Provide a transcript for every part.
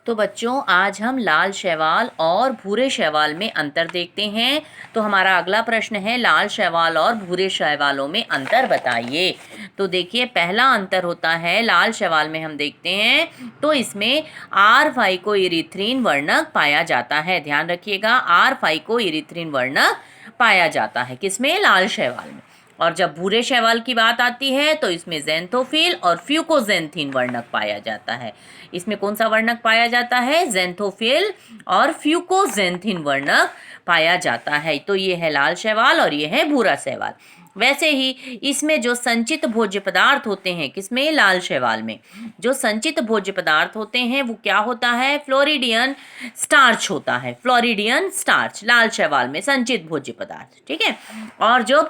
तो बच्चों आज हम लाल शैवाल और भूरे शैवाल में अंतर देखते हैं। तो हमारा अगला प्रश्न है लाल शैवाल और भूरे शैवालों में अंतर बताइए। तो देखिए पहला अंतर होता है लाल शैवाल में हम देखते हैं तो इसमें आर फाइकोइरिथ्रिन वर्णक पाया जाता है। ध्यान रखिएगा आर फाइकोइरिथ्रिन वर्णक पाया जाता है किसमें, लाल शैवाल में। और जब भूरे शैवाल की बात आती है तो इसमें ज़ैंथोफिल और फ्यूकोजेंथिन वर्णक पाया जाता है। इसमें कौन सा वर्णक पाया जाता है, ज़ैंथोफिल और फ्यूकोजेंथिन वर्णक पाया जाता है। तो ये है लाल शैवाल और ये है भूरा शैवाल। वैसे ही इसमें जो संचित भोज्य पदार्थ होते हैं किसमें, लाल शैवाल में जो संचित भोज्य पदार्थ होते हैं वो क्या होता है, फ्लोरिडियन स्टार्च होता है। फ्लोरिडियन स्टार्च लाल शैवाल में संचित भोज्य पदार्थ, ठीक है। और जो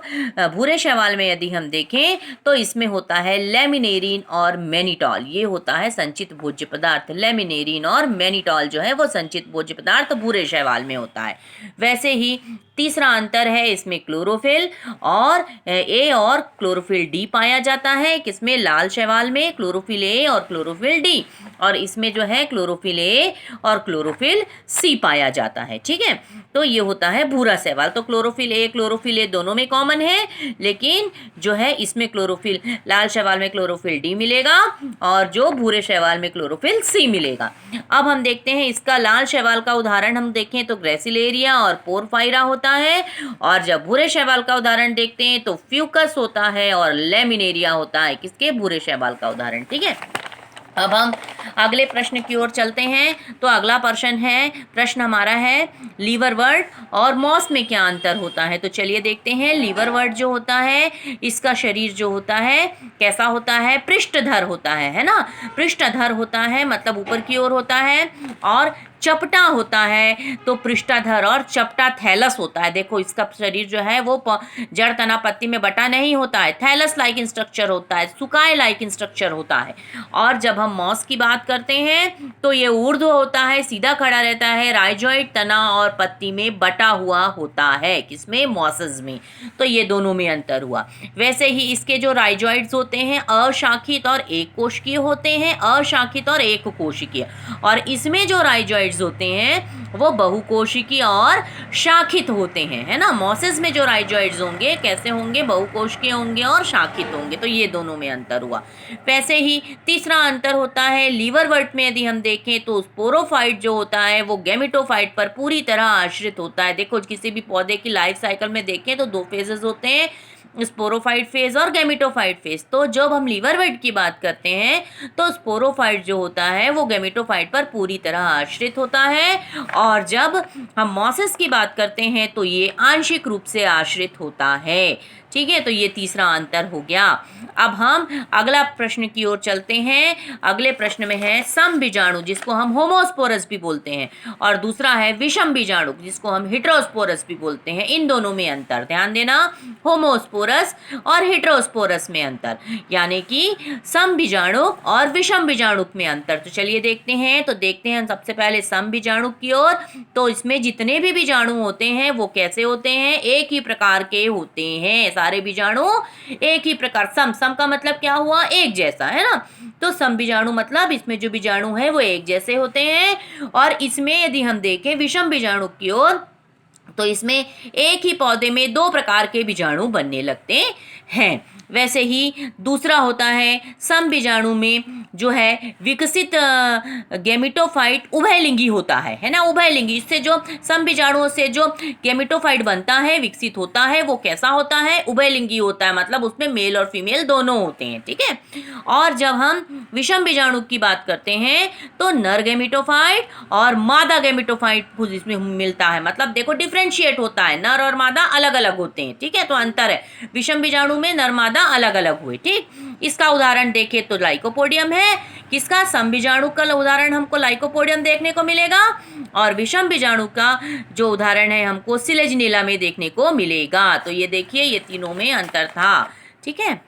भूरे शैवाल में यदि हम देखें तो इसमें होता है लेमिनेरिन और मैनिटॉल, ये होता है संचित भोज्य पदार्थ। लेमिनेरिन और मैनिटॉल जो है वो संचित भोज्य पदार्थ भूरे शैवाल में होता है। वैसे ही तीसरा अंतर है इसमें क्लोरोफिल और ए और क्लोरोफिल डी पाया जाता है किसमें, लाल शैवाल में क्लोरोफिल ए और क्लोरोफिल डी, और इसमें जो है क्लोरोफिल ए और क्लोरोफिल सी पाया जाता है, ठीक है। तो ये होता है भूरा शैवाल। तो क्लोरोफिल ए दोनों में कॉमन है, लेकिन जो है इसमें क्लोरोफिल लाल शैवाल में क्लोरोफिल डी मिलेगा और जो भूरे शैवाल में क्लोरोफिल सी मिलेगा। अब हम देखते हैं इसका लाल शैवाल का उदाहरण हम देखें तो ग्रेसिलेरिया और पोरफायरा होता है, और जब भूरे शैवाल का उदाहरण देखते हैं तो फ्यूकस होता है और लेमिनेरिया होता है किसके, भूरे शैवाल का उदाहरण, ठीक है। अब हम अगले प्रश्न की ओर चलते हैं। तो अगला प्रश्न हमारा है लीवरवर्ट और मॉस में क्या अंतर होता है। तो चलिए देखते हैं। लीवरवर्ट जो होता है इसका शरीर जो होता है कैसा होता है, पृष्ठधर होता है ना, पृष्ठधर होता है मतलब ऊपर की ओर होता है, और चपटा होता है। तो पृष्ठाधर और चपटा थैलस होता है। देखो इसका शरीर जो है वो जड़ तना पत्ती में बटा नहीं होता है, थैलस लाइक स्ट्रक्चर होता है, सुकाय लाइक स्ट्रक्चर होता है। और जब हम मॉस की बात करते हैं तो ये ऊर्ध्व होता है, सीधा खड़ा रहता है, राइजॉइड तना और पत्ती में बटा हुआ होता है किसमें, मॉसेस में। तो ये दोनों में अंतर हुआ। वैसे ही इसके जो राइजॉइड्स होते हैं अशाखित और एक कोशिकीय होते हैं, अशाखित और एक कोशिकीय, और इसमें जो राइजॉइड होते हैं वो बहुकोशिकीय और शाखित होते हैं, है ना। मॉसेस में जो राइजॉइड्स होंगे कैसे होंगे, बहुकोशिकीय होंगे और शाखित होंगे। तो ये दोनों में अंतर हुआ। वैसे ही तीसरा अंतर होता है लीवरवर्ट में यदि हम देखें तो स्पोरोफाइट जो होता है वो गैमेटोफाइट पर पूरी तरह आश्रित होता है। देखो किसी भी पौधे की लाइफ साइकिल में देखें तो दो फेजेस होते हैं, स्पोरोफाइट फेज और गैमेटोफाइट फेज। तो जब हम लीवरवर्ट की बात करते हैं तो स्पोरोफाइट जो होता है वो गैमेटोफाइट पर पूरी तरह आश्रित होता है, और जब हम मॉसेस की बात करते हैं तो ये आंशिक रूप से आश्रित होता है, ठीक है। तो ये तीसरा अंतर हो गया। अब हम अगला प्रश्न की ओर चलते हैं। अगले प्रश्न में है सम बीजाणु जिसको हम होमोस्पोरस भी बोलते हैं, और दूसरा है विषम बीजाणु जिसको हम हेटेरोस्पोरस भी बोलते हैं। इन दोनों में अंतर ध्यान देना, होमोस्पोरस और हेटेरोस्पोरस में अंतर, यानी कि सम बीजाणु और विषम बीजाणु में अंतर। तो चलिए देखते हैं। तो देखते हैं सबसे पहले सम बीजाणु की ओर। तो इसमें जितने भी बीजाणु होते हैं वो कैसे होते हैं, एक ही प्रकार के होते हैं। सारे बीजाणु एक ही प्रकार, सम का मतलब क्या हुआ, एक जैसा, है ना। तो सम बीजाणु मतलब इसमें जो बीजाणु है वो एक जैसे होते हैं। और इसमें यदि हम देखें विषम बीजाणु की ओर तो इसमें एक ही पौधे में दो प्रकार के बीजाणु बनने लगते हैं। वैसे ही दूसरा होता है सम बीजाणु में जो है विकसित गैमेटोफाइट उभयलिंगी होता है ना, उभयलिंगी। इससे जो सम बीजाणुओं से जो गैमेटोफाइट बनता है, विकसित होता है, वो कैसा होता है, उभयलिंगी होता है, मतलब उसमें मेल और फीमेल दोनों होते हैं, ठीक है। और जब हम विषम बीजाणु की बात करते हैं तो नर गैमेटोफाइट और मादा गैमेटोफाइट इसमें मिलता है, मतलब देखो डिफरेंशिएट होता है, नर और मादा अलग अलग होते हैं, ठीक है। तो अंतर है, विषम बीजाणु में नर मादा अलग अलग हुए, ठीक। इसका उदाहरण देखें तो लाइकोपोडियम है, किसका, सम बीजाणु का उदाहरण हमको लाइकोपोडियम देखने को मिलेगा, और विषम बीजाणु का जो उदाहरण है हमको सिलेजनीला में देखने को मिलेगा। तो ये देखिए ये तीनों में अंतर था, ठीक है।